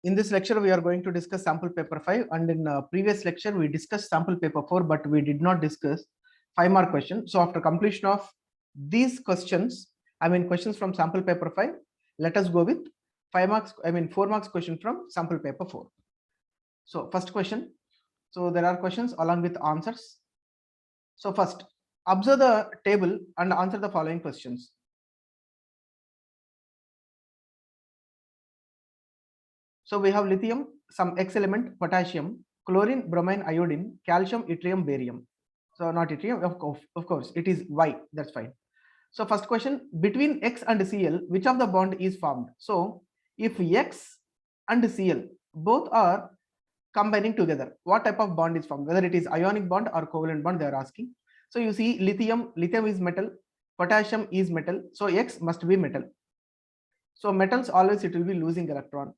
In this lecture, we are going to discuss sample paper 5, and in previous lecture, we discussed sample paper 4, but we did not discuss 5-mark question. So after completion of these questions, questions from sample paper 5, let us go with 4 marks question from sample paper 4. So first question. So there are questions along with answers. So first, observe the table and answer the following questions. So we have lithium, some X element, potassium, chlorine, bromine, iodine, calcium, yttrium, barium. So not yttrium, of course, it is Y, that's fine. So first question, between X and Cl, which of the bond is formed? So if X and Cl both are combining together, what type of bond is formed? Whether it is ionic bond or covalent bond, they are asking. So you see lithium is metal, potassium is metal, so X must be metal. So metals always it will be losing electron.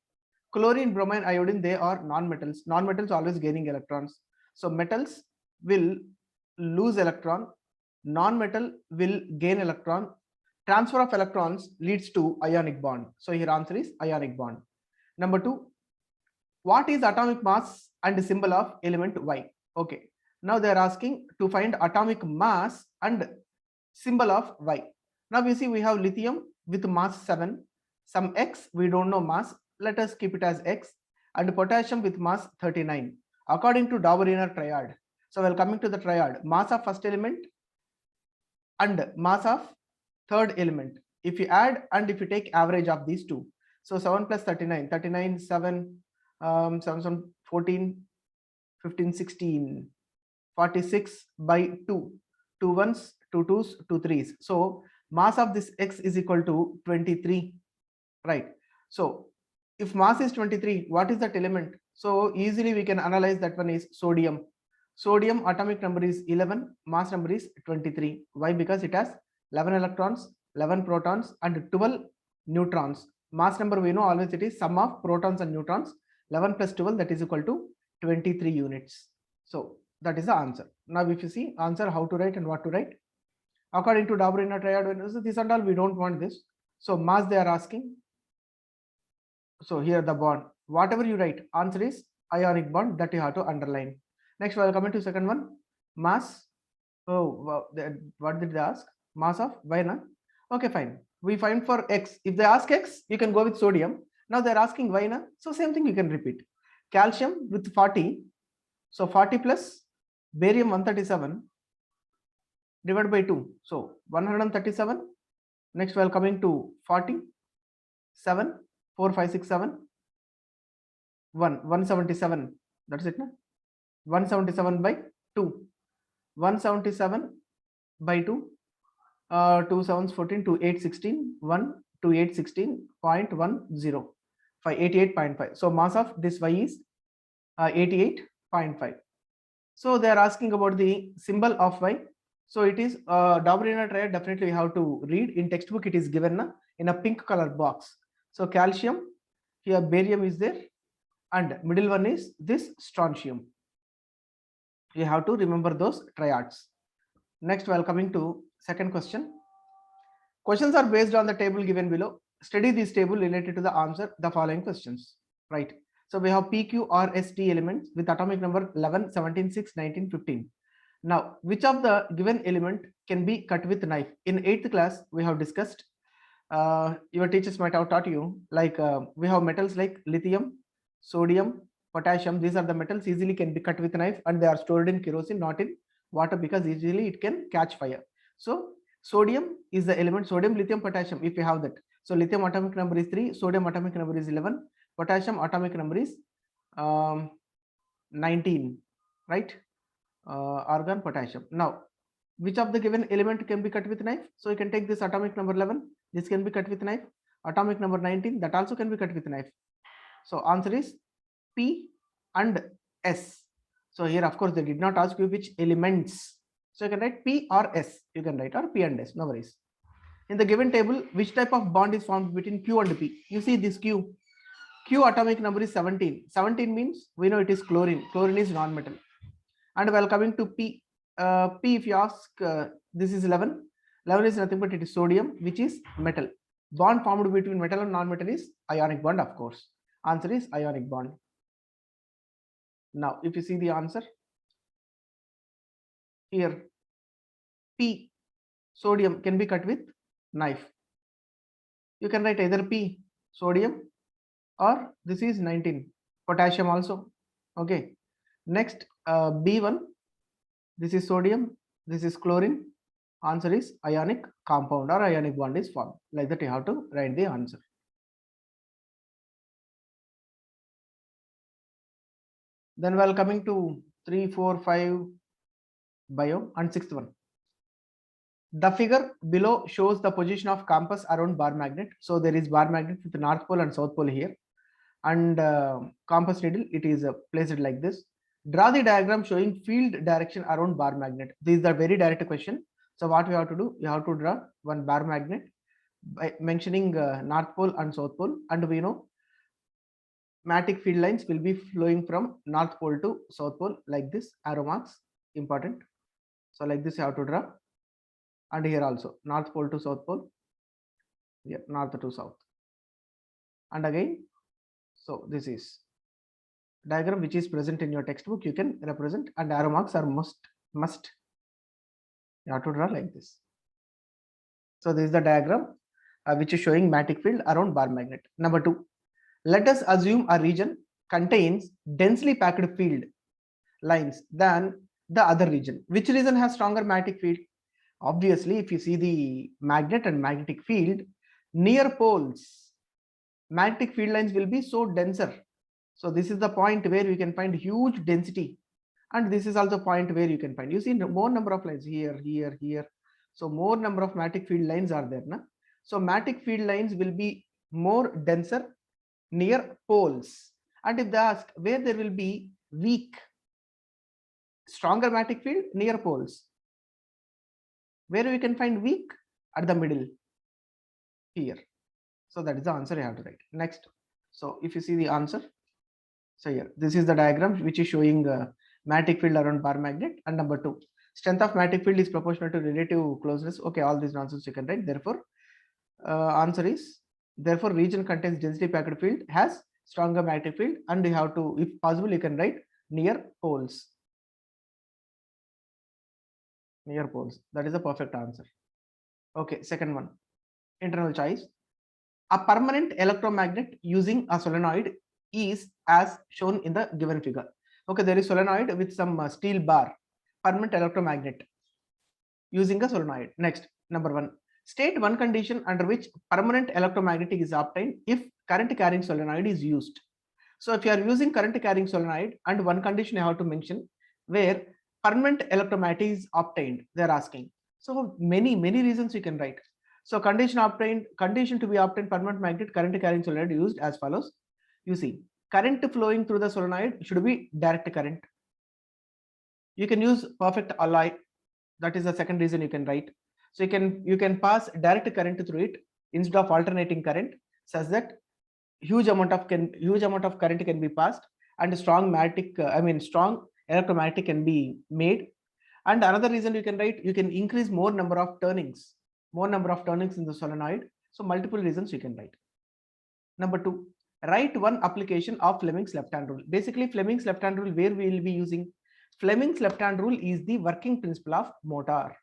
Chlorine, bromine, iodine, they are non-metals. Non-metals always gaining electrons. So metals will lose electron. Non-metal will gain electron. Transfer of electrons leads to ionic bond. So here answer is ionic bond. Number 2, what is atomic mass and symbol of element Y? Okay. Now they are asking to find atomic mass and symbol of Y. Now we see we have lithium with mass 7, some X, we don't know mass. Let us keep it as X, and potassium with mass 39 according to Dauber triad. So while coming to the triad, mass of first element and mass of third element, if you add and if you take average of these two, so 7 plus 39, 7, 7, 14, 15, 16, 46 by 2, 2 ones, 2 twos, 2 threes. So mass of this X is equal to 23, right? So if mass is 23, what is that element? So easily we can analyze that one is sodium. Sodium atomic number is 11, mass number is 23. Why? Because it has 11 electrons, 11 protons and 12 neutrons. Mass number we know always it is sum of protons and neutrons. 11 plus 12, that is equal to 23 units. So that is the answer. Now if you see answer, how to write and what to write. According to Dauber triad, this and all, we don't want this. So mass they are asking. So here the bond, whatever you write, answer is ionic bond, that you have to underline. Next, we will come into second one, mass. Oh, what did they ask? Mass of Y, na? Okay, fine. We find for X. If they ask X, you can go with sodium. Now they're asking Y, na? So same thing you can repeat. Calcium with 40. So 40 plus barium 137 divided by 2. So 137. Next, we are coming to 40. 7. 4, 5, 6, 7, 177. That's it, no? 177 by 2. 177 by 2. 2 7s 14, 2 8 16, 1 2 8 16.10, 88.5. So mass of this Y is 88.5. So they are asking about the symbol of Y. So it is Dauber triad. Definitely you have to read. In textbook it is given in a pink color box. So calcium, here barium is there, and middle one is this strontium. You have to remember those triads. Next, while coming to second question. Questions are based on the table given below. Study this table related to the answer the following questions. Right. So we have PQRST elements with atomic number 11, 17, 6, 19, 15. Now, which of the given element can be cut with knife? In 8th class, we have discussed. Your teachers might have taught you, like we have metals like lithium, sodium, potassium. These are the metals easily can be cut with a knife, and they are stored in kerosene, not in water, because easily it can catch fire. So sodium is the element, sodium, lithium, potassium, if you have that. So lithium atomic number is 3, sodium atomic number is 11, potassium atomic number is 19, right? Argon, potassium. Now, which of the given element can be cut with knife? So you can take this atomic number 11, this can be cut with knife. Atomic number 19, that also can be cut with knife. So answer is P and S. So here of course they did not ask you which elements. So you can write P or S, you can write, or P and S, no worries. In the given table, which type of bond is formed between Q and P? You see this Q. Q atomic number is 17. 17 means we know it is chlorine. Chlorine is non-metal. And while coming to P, P if you ask, this is 11. 11 is nothing but it is sodium, which is metal. Bond formed between metal and non-metal is ionic bond, of course. Answer is ionic bond. Now, if you see the answer here, P, sodium, can be cut with knife. You can write either P, sodium, or this is 19, potassium also. Okay. Next, B1, this is sodium, this is chlorine. Answer is ionic compound or ionic bond is formed. Like that you have to write the answer. Then while coming to 3, 4, 5 bio and sixth one. The figure below shows the position of compass around bar magnet. So there is bar magnet with the north pole and south pole here, and compass needle, it is placed like this. Draw the diagram showing field direction around bar magnet. This is the very direct question. So what we have to do, you have to draw one bar magnet by mentioning north pole and south pole, and we know magnetic field lines will be flowing from north pole to south pole like this, arrow marks important. So like this you have to draw, and here also north pole to south pole, yeah, north to south, and again. So this is diagram which is present in your textbook. You can represent, and arrow marks are must you have to draw like this. So this is the diagram which is showing magnetic field around bar magnet. Number 2, let us assume a region contains densely packed field lines than the other region. Which region has stronger magnetic field? Obviously, if you see the magnet and magnetic field, near poles, magnetic field lines will be so denser. So this is the point where you can find huge density, and this is also point where you can find, you see more number of lines here, here, here. So more number of magnetic field lines are there, na? So magnetic field lines will be more denser near poles. And if they ask where there will be weak, stronger magnetic field, near poles. Where we can find weak? At the middle here. So that is the answer you have to write. Next, so if you see the answer, so here this is the diagram which is showing magnetic field around bar magnet. And number 2, strength of magnetic field is proportional to relative closeness. Okay, all these nonsense you can write. Therefore answer is, therefore region contains densely packed field has stronger magnetic field, and you have to, if possible, you can write near poles. Near poles, that is the perfect answer. Okay, second one, internal choice. A permanent electromagnet using a solenoid is as shown in the given figure. Okay, there is solenoid with some steel bar, permanent electromagnet using a solenoid. Next, number 1, state one condition under which permanent electromagnetic is obtained if current carrying solenoid is used. So if you are using current carrying solenoid, and one condition you have to mention where permanent electromagnetic is obtained, they are asking. So many reasons you can write. So condition to be obtained permanent magnet current carrying solenoid used as follows. You see, current flowing through the solenoid should be direct current. You can use perfect alloy. That is the second reason you can write. So you can pass direct current through it instead of alternating current, such that huge amount of current can be passed, and strong strong electromagnetic can be made. And another reason you can write, you can increase more number of turnings in the solenoid. So multiple reasons you can write. Number 2, write one application of Fleming's left hand rule. Basically, Fleming's left hand rule, where we will be using Fleming's left hand rule, is the working principle of motor.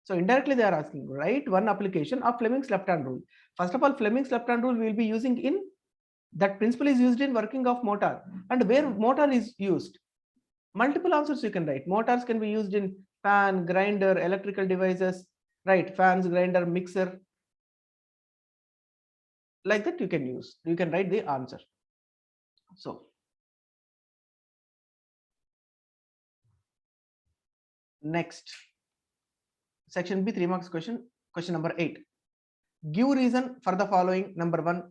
So indirectly they are asking, write one application of Fleming's left hand rule. First of all, Fleming's left hand rule we will be using in, that principle is used in working of motor. And where motor is used, multiple answers you can write. Motors can be used in fan, grinder, electrical devices, right? Fans, grinder, mixer. Like that you can write the answer. So next, section B, 3 marks question number 8. Give reason for the following. Number 1,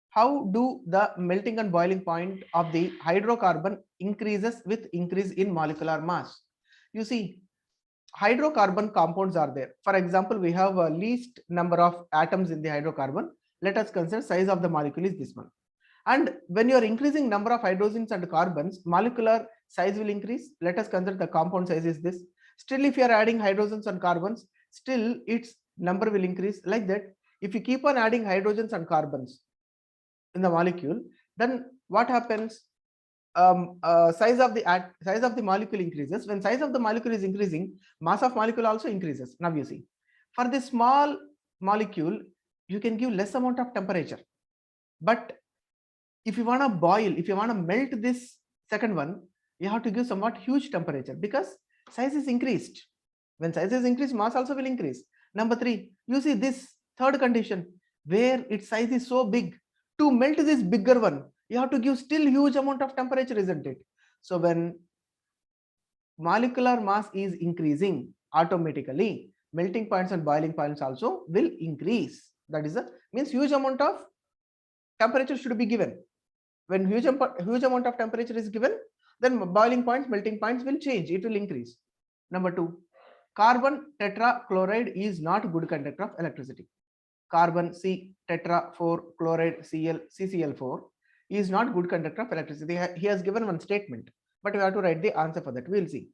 how do the melting and boiling point of the hydrocarbon increases with increase in molecular mass? You see, hydrocarbon compounds are there. For example, we have a least number of atoms in the hydrocarbon. Let us consider size of the molecule is this one. And when you are increasing number of hydrogens and carbons, molecular size will increase. Let us consider the compound size is this. Still, if you are adding hydrogens and carbons, still its number will increase. Like that, if you keep on adding hydrogens and carbons in the molecule, Then what happens? Size of the molecule increases. When size of the molecule is increasing, mass of molecule also increases. Now you see, for the small molecule, you can give less amount of temperature, but if you want to boil, if you want to melt this second one, you have to give somewhat huge temperature because size is increased. When size is increased, mass also will increase. Number 3, you see this third condition where its size is so big. To melt this bigger one, you have to give still huge amount of temperature, isn't it? So when molecular mass is increasing, automatically melting points and boiling points also will increase. That is means huge amount of temperature should be given. When huge amount of temperature is given, then boiling points, melting points will change. It will increase. Number 2, carbon tetrachloride is not good conductor of electricity. Carbon C tetra 4 chloride CCl4 is not good conductor of electricity. He has given one statement, but we have to write the answer for that. We will see.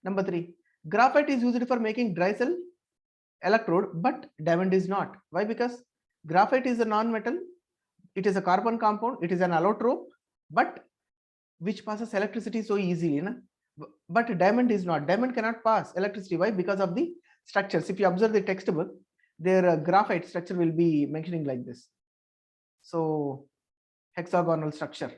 Number 3, graphite is used for making dry cell electrode, but diamond is not. Why? Because graphite is a non-metal. It is a carbon compound. It is an allotrope, but which passes electricity so easily. But diamond is not. Diamond cannot pass electricity. Why? Because of the structures. If you observe the textbook, their graphite structure will be mentioning like this. So hexagonal structure.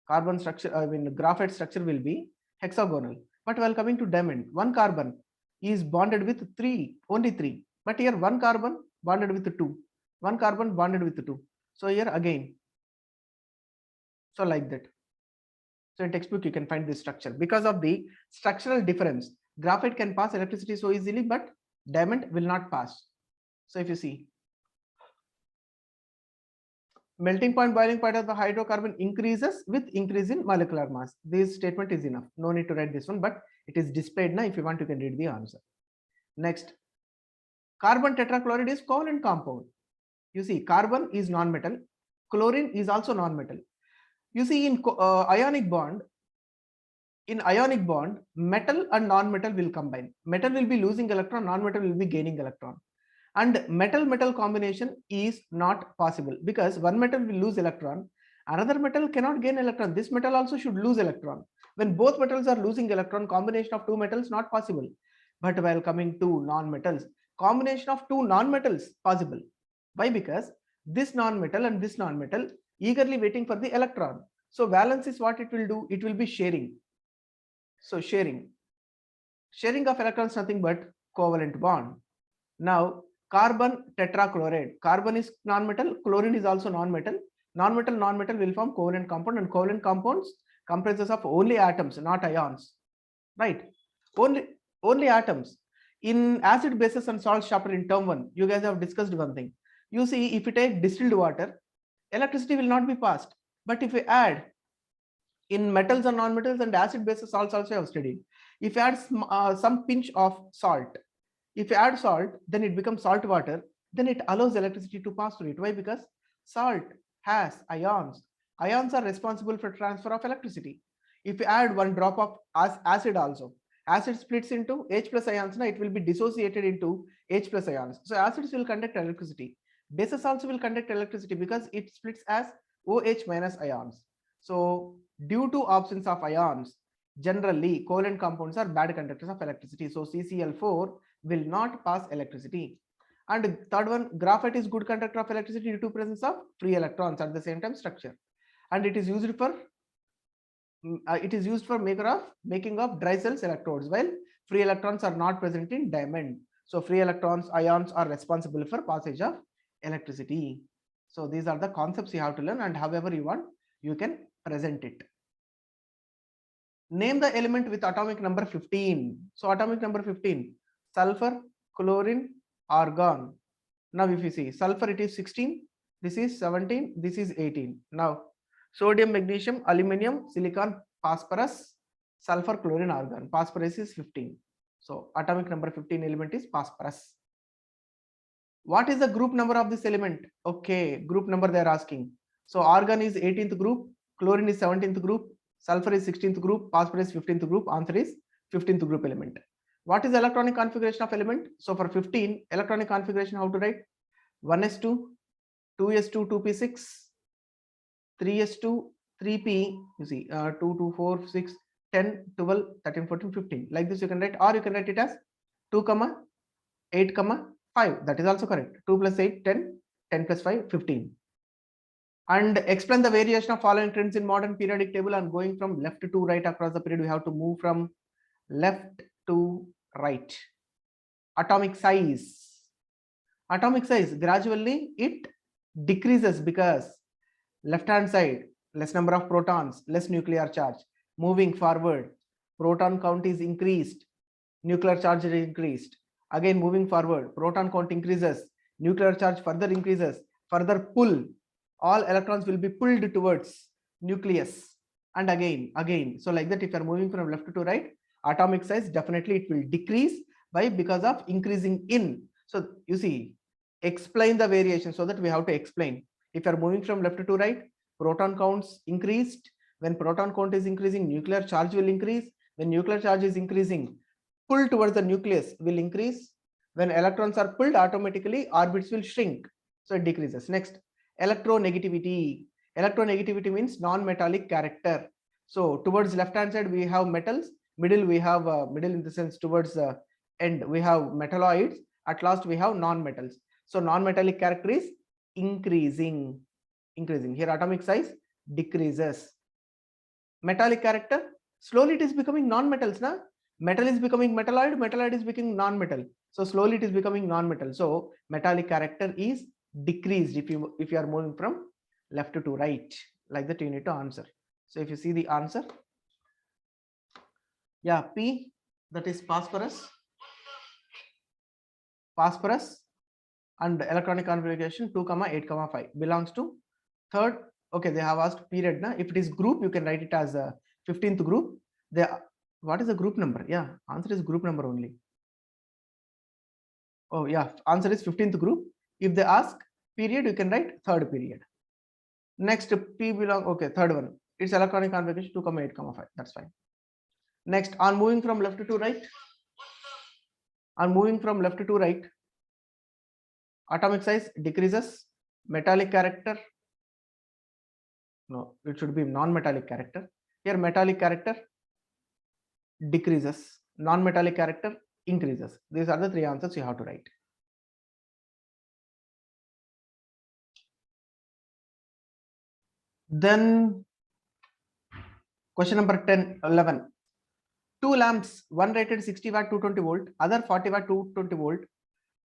Carbon structure, graphite structure will be hexagonal. But while coming to diamond, one carbon is bonded with only three. But here one carbon bonded with two. One carbon bonded with two. So here again. So like that. So in textbook you can find this structure. Because of the structural difference, graphite can pass electricity so easily, but diamond will not pass. So if you see, melting point, boiling point of the hydrocarbon increases with increase in molecular mass. This statement is enough. No need to write this one, but it is displayed now. If you want, you can read the answer. Next, carbon tetrachloride is covalent compound. You see, carbon is non-metal, chlorine is also non-metal. You see, in ionic bond, metal and non-metal will combine. Metal will be losing electron, non-metal will be gaining electron. And metal-metal combination is not possible because one metal will lose electron, another metal cannot gain electron. This metal also should lose electron. When both metals are losing electron, combination of two metals not possible. But while coming to non-metals, combination of two non-metals possible. Why? Because this non-metal and this non-metal eagerly waiting for the electron. So valence is what it will do. It will be sharing. So sharing of electrons, nothing but covalent bond. Now carbon tetrachloride. Carbon is non-metal, chlorine is also non-metal. Non-metal will form covalent compound, and covalent compounds comprises of only atoms, not ions. Right? Only atoms. In acid, bases and salts chapter in term 1, you guys have discussed one thing. You see, if you take distilled water, electricity will not be passed. But if you add in metals and non-metals and acid, bases, salts also have studied. If you add some pinch of salt, if you add salt, then it becomes salt water, then it allows electricity to pass through it. Why? Because salt has ions. Ions are responsible for transfer of electricity. If you add one drop of acid also, acid splits into H plus ions, now it will be dissociated into H plus ions. So acids will conduct electricity. Bases also will conduct electricity because it splits as OH minus ions. So due to absence of ions, generally covalent compounds are bad conductors of electricity. So CCl4 will not pass electricity. And third one, graphite is good conductor of electricity due to presence of free electrons at the same time structure. And it is used for making of dry cells electrodes, while free electrons are not present in diamond. So free electrons, ions are responsible for passage of electricity. So these are the concepts you have to learn, and however you want, you can present it. Name the element with atomic number 15. So atomic number 15, sulfur, chlorine, argon. Now if you see sulfur, it is 16, this is 17, this is 18. Now sodium, magnesium, aluminum, silicon, phosphorus, sulfur, chlorine, argon. Phosphorus is 15. So atomic number 15 element is phosphorus. What is the group number of this element? Okay, group number they are asking. So argon is 18th group, chlorine is 17th group, sulfur is 16th group, phosphorus is 15th group. Answer is 15th group element. What is electronic configuration of element? So for 15, electronic configuration, how to write? 1s2, 2s2, 2p6, 3s2, 3p, you see 2, 2, 4, 6, 10, 12, 13, 14, 15. Like this you can write, or you can write it as 2, 8, 5. That is also correct. 2 plus 8, 10, 10 plus 5, 15. And explain the variation of following trends in modern periodic table, and going from left to right across the period. We have to move from left to right. Atomic size. Atomic size, gradually it decreases because left hand side, less number of protons, less nuclear charge. Moving forward, proton count is increased, nuclear charge is increased. Again moving forward, proton count increases, nuclear charge further increases, further pull, all electrons will be pulled towards nucleus, and again. So like that, if you are moving from left to right, atomic size definitely it will decrease by because of increasing in. So you see, explain the variation, so that we have to explain. If you are moving from left to right, proton counts increased. When proton count is increasing, nuclear charge will increase. When nuclear charge is increasing, pull towards the nucleus will increase. When electrons are pulled, automatically orbits will shrink, so it decreases. Next, electro negativity. Electro negativity means non-metallic character. So towards left hand side we have metals, middle we have middle in the sense towards the end we have metalloids, at last we have non-metals. So non-metallic character is increasing. Here atomic size decreases. Metallic character, slowly it is becoming non-metals na. Metal is becoming metalloid, metalloid is becoming non-metal, so slowly it is becoming non-metal. So metallic character is decreased if you are moving from left to right. Like that you need to answer. So if you see the answer, yeah, P, that is phosphorus and electronic configuration 2, 8, 5 belongs to third. Okay, they have asked period na. If it is group, you can write it as a 15th group. What is the group number? Yeah, answer is group number only. Oh yeah, answer is 15th group. If they ask period, you can write third period. Next, P belong, okay, third one, it's electronic configuration 2, 8, 5. That's fine. Next, on moving from left to right, atomic size decreases. Metallic character, no, it should be non-metallic character. Here metallic character decreases, non-metallic character increases. These are the three answers you have to write. Then question number 10, 11. Two lamps, one rated 60 watt 220 volt, other 40 watt 220 volt,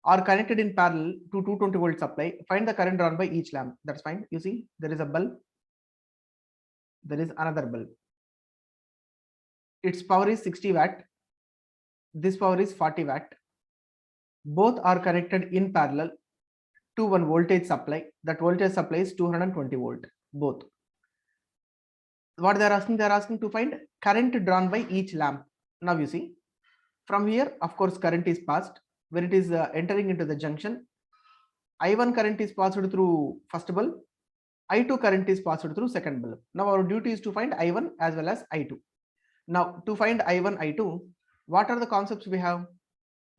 are connected in parallel to 220 volt supply. Find the current drawn by each lamp. That's fine. You see, there is a bulb, there is another bulb. Its power is 60 watt. This power is 40 watt. Both are connected in parallel to one voltage supply. That voltage supply is 220 volt. Both. What they are asking to find current drawn by each lamp. Now you see, from here, of course, current is passed. When it is entering into the junction, I1 current is passed through first bulb, I2 current is passed through second bulb. Now our duty is to find I1 as well as I2. Now to find I1, I2, what are the concepts we have?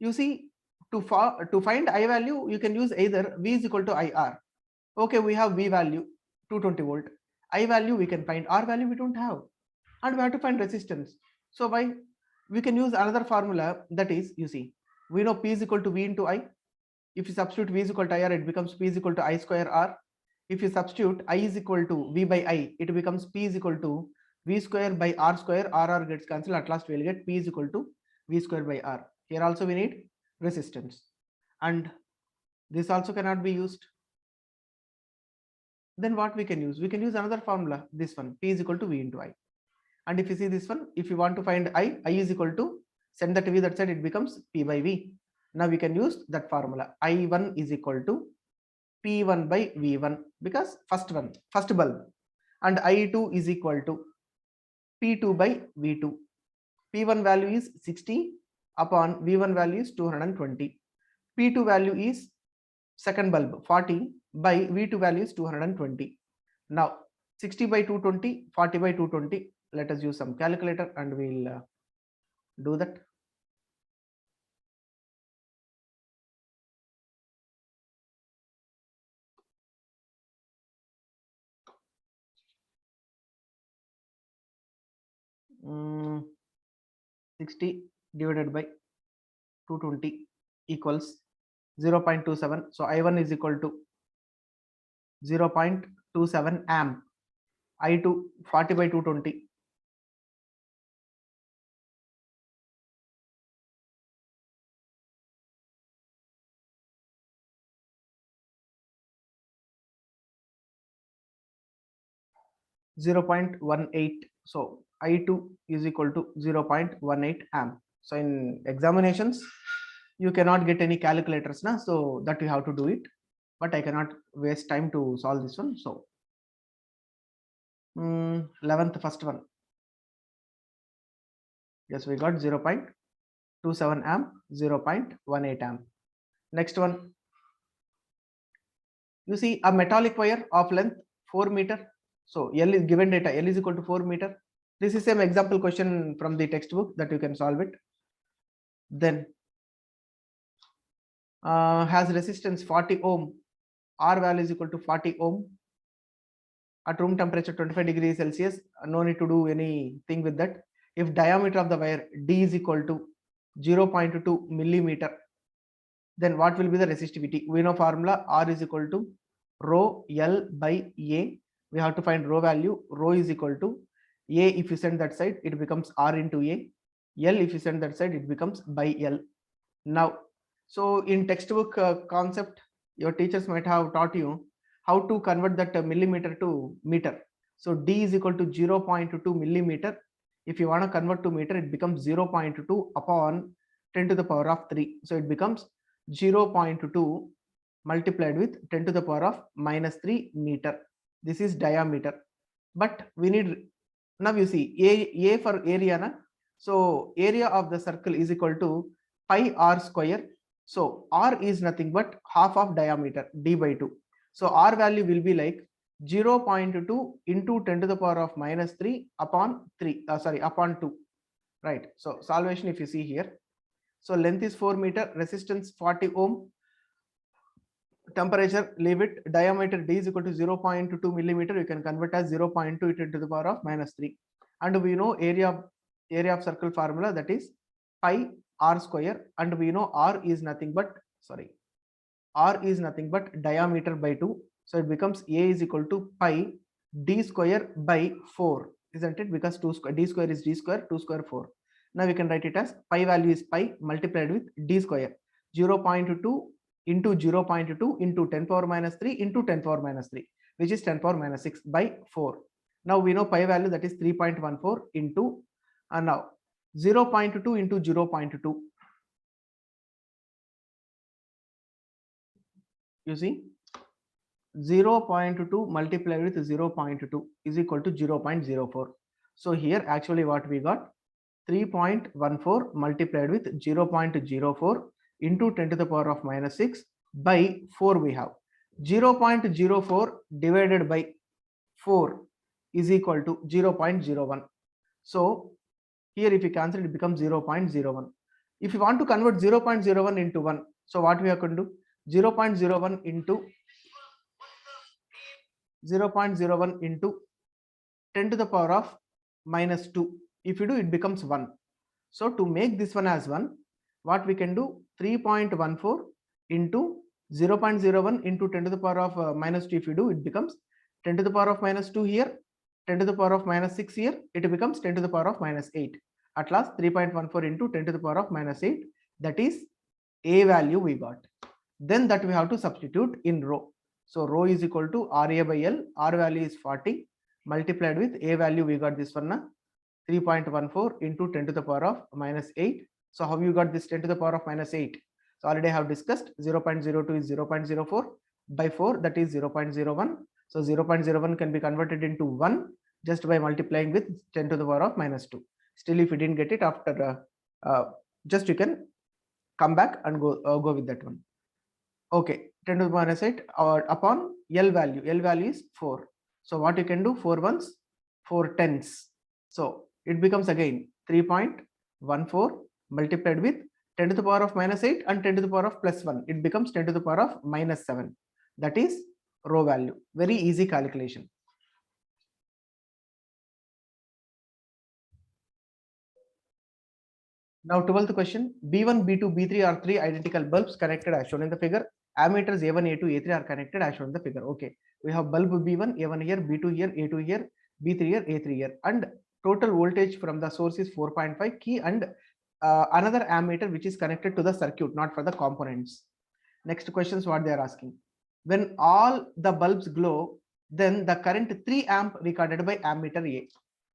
You see, to find I value, you can use either V is equal to IR. Okay, we have V value 220 volt. I value we can find, R value we don't have, and we have to find resistance. So why? We can use another formula, that is, you see, we know P is equal to V into I. If you substitute V is equal to IR, it becomes P is equal to I square R. If you substitute I is equal to V by I, it becomes P is equal to V square by R square. R gets cancelled. At last we'll get P is equal to V square by R. Here also we need resistance, and this also cannot be used. Then what we can use? We can use another formula, this one, P is equal to V into I. And if you see this one, if you want to find I is equal to, send that V that side, it becomes P by V. Now we can use that formula. I1 is equal to P1 by V1, because first bulb, and I2 is equal to P2 by V2. P1 value is 60 upon V1 value is 220. P2 value is second bulb 40 by V2 value is 220. Now 60 by 220, 40 by 220. Let us use some calculator and we'll do that. 60 divided by 220 equals 0.27. So I1 is equal to 0.27 amp. I2 40 by 220. 0.18. So I2 is equal to 0.18 amp. So in examinations, you cannot get any calculators now, so that you have to do it. But I cannot waste time to solve this one. So 11th first one. Yes, we got 0.27 amp, 0.18 amp. Next one. You see a metallic wire of length 4 meter. So L is given data, L is equal to 4 meter. This is an example question from the textbook that you can solve it. Then has resistance 40 ohm, R value is equal to 40 ohm at room temperature 25 degrees Celsius. No need to do anything with that. If diameter of the wire D is equal to 0.2 millimeter, then what will be the resistivity? We know formula R is equal to rho L by A. We have to find rho value. Rho is equal to A. If you send that side, it becomes R into A. L, if you send that side, it becomes by L. Now, so in textbook concept, your teachers might have taught you how to convert that millimeter to meter. So D is equal to 0.2 millimeter. If you want to convert to meter, it becomes 0.2 upon 10 to the power of 3. So it becomes 0.2 multiplied with 10 to the power of minus 3 meter. This is diameter. But we need, now you see A for area. Na? So area of the circle is equal to pi r square. So r is nothing but half of diameter d by 2. So r value will be like 0.2 into 10 to the power of minus 3 upon 3, upon 2, right? So solvation, if you see here, so length is 4 meter, resistance 40 ohm, temperature leave it, diameter D is equal to 0.2 millimeter. You can convert as 0.2 into the power of minus 3, and we know area of circle formula, that is pi r square, and we know r is nothing but diameter by 2. So it becomes A is equal to pi d square by 4, isn't it? Because 2 square, d square is d square, 2 square 4. Now we can write it as pi value is pi multiplied with d square, 0.2 into 0.2 into 10 power minus 3 into 10 power minus 3, which is 10 power minus 6 by 4. Now we know pi value, that is 3.14 into, now 0.2 into 0.2. You see, 0.2 multiplied with 0.2 is equal to 0.04. So here actually what we got, 3.14 multiplied with 0.04 into 10 to the power of minus 6 by 4 we have. 0.04 divided by 4 is equal to 0.01. So here if you cancel, it becomes 0.01. If you want to convert 0.01 into 1, so what we are going to do, 0.01 into 0.01 into 10 to the power of minus 2. If you do, it becomes 1. So to make this one as 1, what we can do, 3.14 into 0.01 into 10 to the power of minus 2. If you do, it becomes 10 to the power of minus 2 here, 10 to the power of minus 6 here, it becomes 10 to the power of minus 8. At last 3.14 into 10 to the power of minus 8, that is A value we got. Then that we have to substitute in rho. So rho is equal to RA by L, R value is 40 multiplied with A value, we got this one, 3.14 into 10 to the power of minus 8. So how you got this 10 to the power of minus 8? So already I have discussed, 0.02 is 0.04 by 4, that is 0.01. So 0.01 can be converted into 1 just by multiplying with 10 to the power of minus 2. Still, if you didn't get it after, just you can come back and go with that one. Okay, 10 to the minus 8 upon L value. L value is 4. So what you can do, 4 ones, 4 tens. So it becomes again 3.14 multiplied with 10 to the power of minus 8 and 10 to the power of plus 1. It becomes 10 to the power of minus 7. That is rho value. Very easy calculation. Now 12th question, B1, B2, B3 are three identical bulbs connected as shown in the figure. Ammeters A1, A2, A3 are connected as shown in the figure. Okay, we have bulb B1, A1 here, B2 here, A2 here, B3 here, A3 here, and total voltage from the source is 4.5 key, and another ammeter which is connected to the circuit, not for the components. Next questions what they are asking. When all the bulbs glow, then the current 3 amp recorded by ammeter A.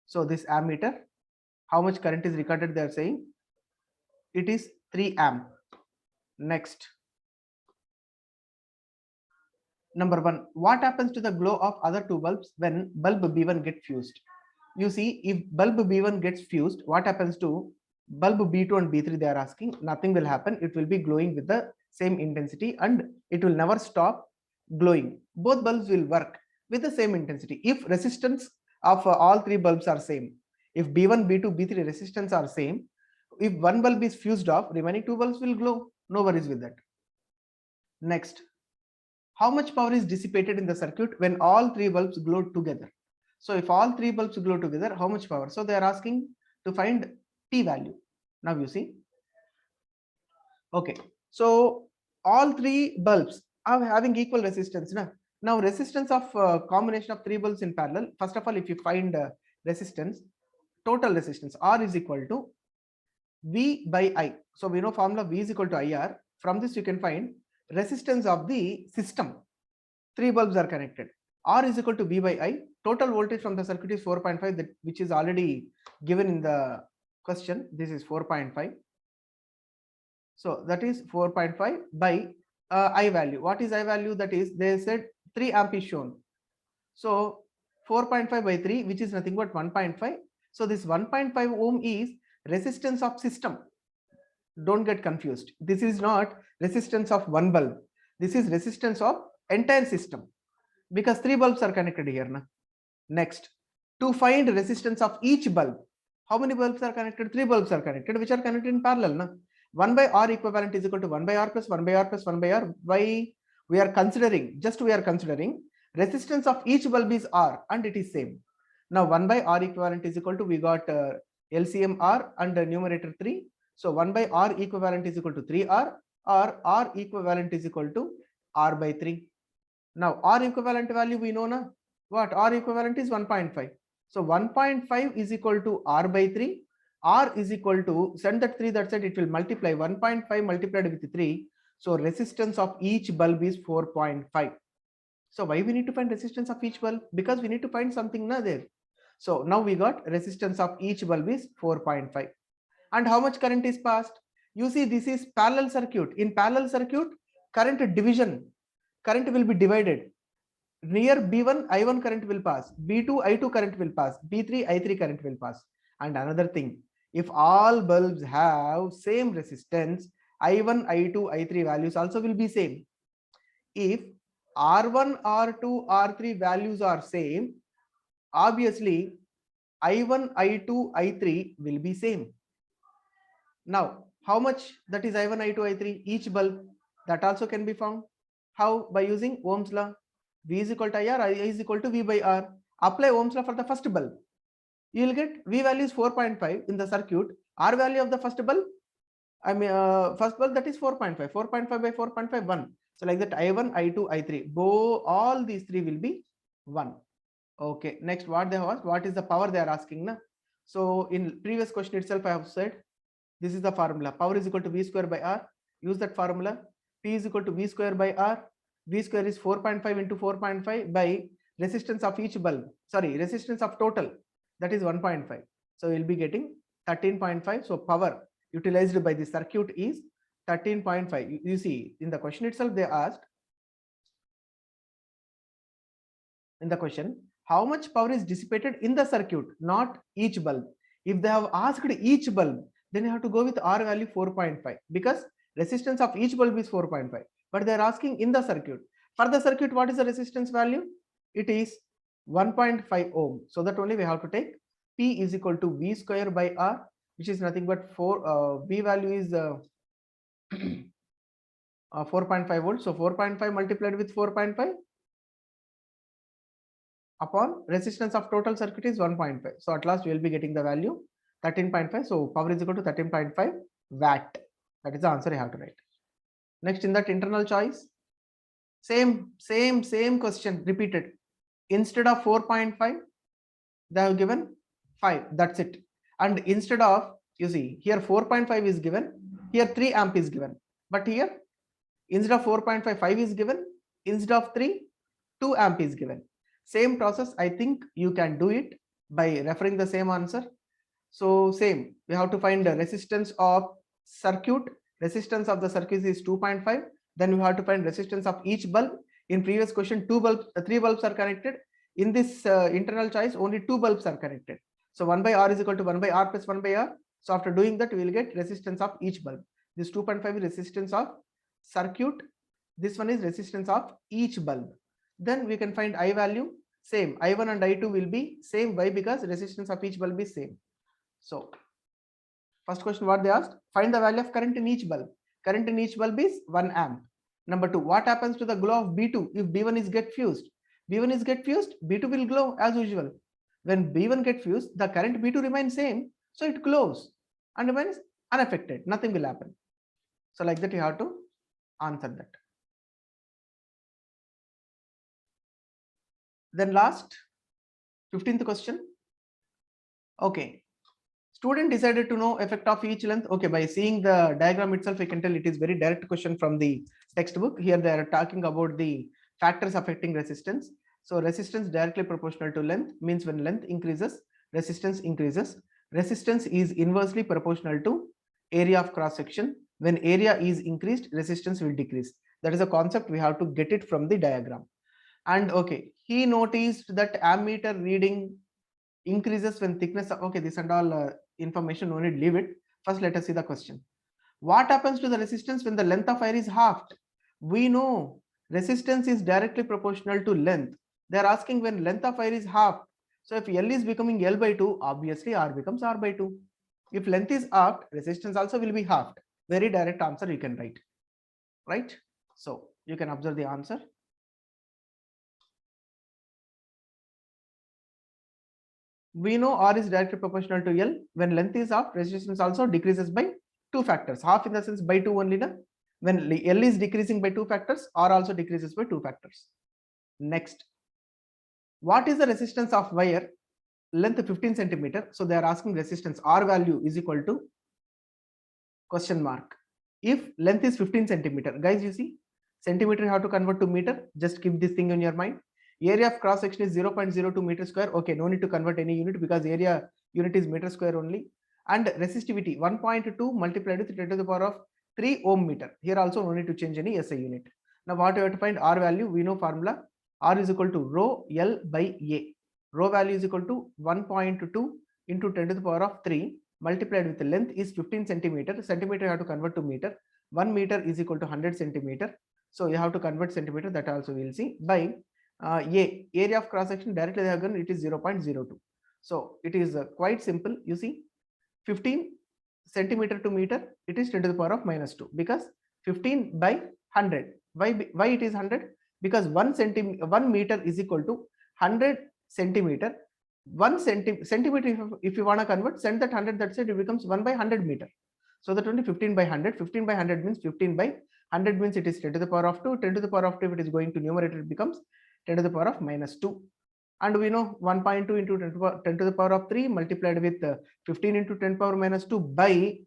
So this ammeter, how much current is recorded, they are saying it is 3 amp. Next, number 1, what happens to the glow of other two bulbs when bulb B1 get fused? You see, if bulb B1 gets fused, what happens to bulb B2 and B3? They are asking. Nothing will happen. It will be glowing with the same intensity and it will never stop glowing. Both bulbs will work with the same intensity if resistance of all three bulbs are same. If B1, B2, B3 resistance are same, if one bulb is fused off, remaining two bulbs will glow. No worries with that. Next, how much power is dissipated in the circuit when all three bulbs glow together? So if all three bulbs glow together, how much power? So they are asking to find P value. Now you see. Okay, so all three bulbs are having equal resistance. Now resistance of combination of three bulbs in parallel. First of all, if you find resistance, total resistance R is equal to V by I. So we know formula V is equal to IR. From this you can find resistance of the system. Three bulbs are connected. R is equal to V by I. Total voltage from the circuit is 4.5, which is already given in the question. This is 4.5. So that is 4.5 by I value. What is I value? That is, they said 3 amp is shown. So 4.5 by 3, which is nothing but 1.5. So this 1.5 ohm is resistance of system. Don't get confused. This is not resistance of one bulb. This is resistance of entire system, because three bulbs are connected here. Next, to find resistance of each bulb, how many bulbs are connected? Three bulbs are connected, which are connected in parallel. 1 by R equivalent is equal to 1 by R plus 1 by R plus 1 by R. Why? We are considering resistance of each bulb is R and it is same. Now 1 by R equivalent is equal to, we got LCM R and numerator 3. So 1 by R equivalent is equal to 3R, or R equivalent is equal to R by 3. Now R equivalent value we know na. What? R equivalent is 1.5. So 1.5 is equal to R by 3. R is equal to, send that 3 that side, it will multiply 1.5 multiplied with 3. So resistance of each bulb is 4.5. So why we need to find resistance of each bulb? Because we need to find something there. So now we got resistance of each bulb is 4.5. And how much current is passed? You see, this is parallel circuit. In parallel circuit, current division, current will be divided. Near B1, I1 current will pass, B2, I2 current will pass, B3, I3 current will pass. And another thing, if all bulbs have same resistance, I1, I2, I3 values also will be same. If R1, R2, R3 values are same, obviously I1, I2, I3 will be same. Now, how much that is I1, I2, I3, each bulb, that also can be found. How? By using Ohm's law. V is equal to IR, I is equal to V by R. Apply Ohm's law for the first bulb. You will get V value is 4.5 in the circuit. R value of the first bulb, first bulb, that is 4.5. 4.5 by 4.5, 1. So like that, I1, I2, I3, all these three will be 1. Okay. Next, what they have asked, what is the power they are asking? So in previous question itself, I have said, this is the formula. Power is equal to V square by R. Use that formula. P is equal to V square by R. V square is 4.5 into 4.5 by resistance of each bulb. Sorry, resistance of total, that is 1.5. So we'll be getting 13.5. So power utilized by the circuit is 13.5. You see, in the question itself, they asked, in the question, how much power is dissipated in the circuit, not each bulb. If they have asked each bulb, then you have to go with R value 4.5, because resistance of each bulb is 4.5. But they are asking in the circuit. For the circuit, what is the resistance value? It is 1.5 ohm. So that only we have to take P is equal to V square by R, which is nothing but 4. V value is 4.5 volts. So 4.5 multiplied with 4.5 upon resistance of total circuit is 1.5. So at last we will be getting the value 13.5. So power is equal to 13.5 watt. That is the answer you have to write. Next, in that internal choice, same question repeated. Instead of 4.5, they have given 5. That's it. And instead of, you see, here 4.5 is given, here 3 amp is given. But here, instead of 4.5, 5 is given. Instead of 3, 2 amp is given. Same process, I think you can do it by referring the same answer. So same, we have to find the resistance of circuit. Resistance of the circuit is 2.5. Then we have to find resistance of each bulb. In previous question, 3 bulbs are connected. In this internal choice, only 2 bulbs are connected. So 1 by R is equal to 1 by R plus 1 by R. So after doing that, we will get resistance of each bulb. This 2.5 is resistance of circuit. This one is resistance of each bulb. Then we can find I value, same. I1 and I2 will be same. Why? Because resistance of each bulb is same. So first question, what they asked, find the value of current in each bulb. Current in each bulb is 1 amp. Number 2, what happens to the glow of B2 if B1 is get fused? B1 is get fused, B2 will glow as usual. When B1 get fused, the current B2 remains same, so it glows and remains unaffected. Nothing will happen. So like that, you have to answer that. Then last 15th question. Okay, student decided to know effect of each length. Okay, by seeing the diagram itself, we can tell it is very direct question from the textbook. Here they are talking about the factors affecting resistance. So resistance directly proportional to length means when length increases, resistance increases. Resistance is inversely proportional to area of cross section. When area is increased, resistance will decrease. That is a concept, we have to get it from the diagram. And okay, he noticed that ammeter reading increases when thickness of, okay, this and all information, no need, leave it. First let us see the question. What happens to the resistance when the length of wire is halved? We know resistance is directly proportional to length. They are asking when length of wire is halved. So if L is becoming L by 2, obviously R becomes R by 2. If length is halved, resistance also will be halved. Very direct answer you can write, right? So you can observe the answer. We know R is directly proportional to L. When length is half, resistance also decreases by 2 factors. Half in the sense by 2 only. When L is decreasing by 2 factors, R also decreases by 2 factors. Next, what is the resistance of wire? Length 15 centimeter. So they are asking resistance R value is equal to question mark. If length is 15 centimeter, guys, you see, centimeter you have to convert to meter. Just keep this thing in your mind. Area of cross section is 0.02 meter square. Okay, no need to convert any unit because area unit is meter square only. And resistivity 1.2 multiplied with 10 to the power of 3 ohm meter. Here also no need to change any SI unit. Now what you have to find R value, we know formula. R is equal to rho L by A. Rho value is equal to 1.2 into 10 to the power of 3 multiplied with the length is 15 centimeter. Centimeter you have to convert to meter. 1 meter is equal to 100 centimeter. So you have to convert centimeter, that also we will see, by A, area of cross section directly they have given, it is 0.02. So it is quite simple. You see, 15 centimeter to meter, it is 10 to the power of minus 2 because 15 by 100. Why it is 100? Because 1 meter is equal to 100 centimeter. 1 centimeter, if you want to convert, send that 100, that's it, it becomes 1 by 100 meter. So that only 15 by 100. 15 by 100 means 15 by 100 means it is 10 to the power of 2. 10 to the power of 2, if it is going to numerator, it becomes 10 to the power of minus 2. And we know 1.2 into 10 to the power of 3 multiplied with 15 into 10 power minus 2 by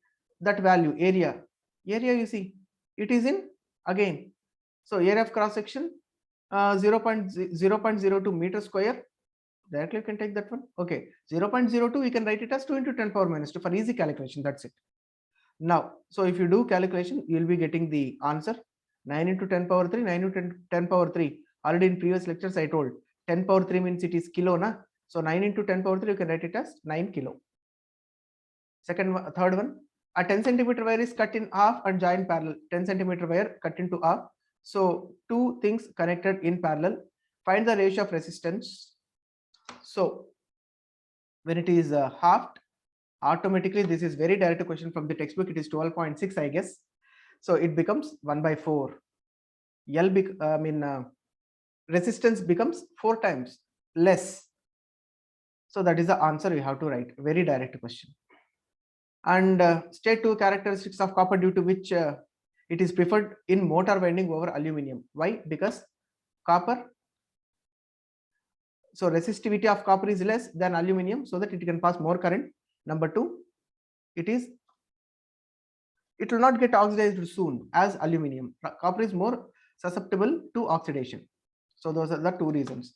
that value, area. Area, you see, it is in, again, so area of cross section 0.02 meter square. Directly you can take that one. Okay, 0.02 we can write it as 2 into 10 power minus 2 for easy calculation. That's it. Now, so if you do calculation, you will be getting the answer 9 into 10 power 3, 9 into 10 power 3. Already in previous lectures I told 10 power 3 means it is kilo, na? So 9 into 10 power 3 you can write it as 9 kilo. Third one, a 10 centimeter wire is cut in half and joined parallel. 10 centimeter wire cut into half. So two things connected in parallel. Find the ratio of resistance. So when it is halved, automatically, this is very direct question from the textbook, it is 12.6, I guess. So it becomes 1 by 4. Resistance becomes 4 times less. So that is the answer you have to write. Very direct question. And state 2 characteristics of copper due to which it is preferred in motor winding over aluminum. Why? Because copper, so resistivity of copper is less than aluminum, so that it can pass more current. Number 2, it will not get oxidized soon as aluminum. Copper is more susceptible to oxidation. So those are the two reasons.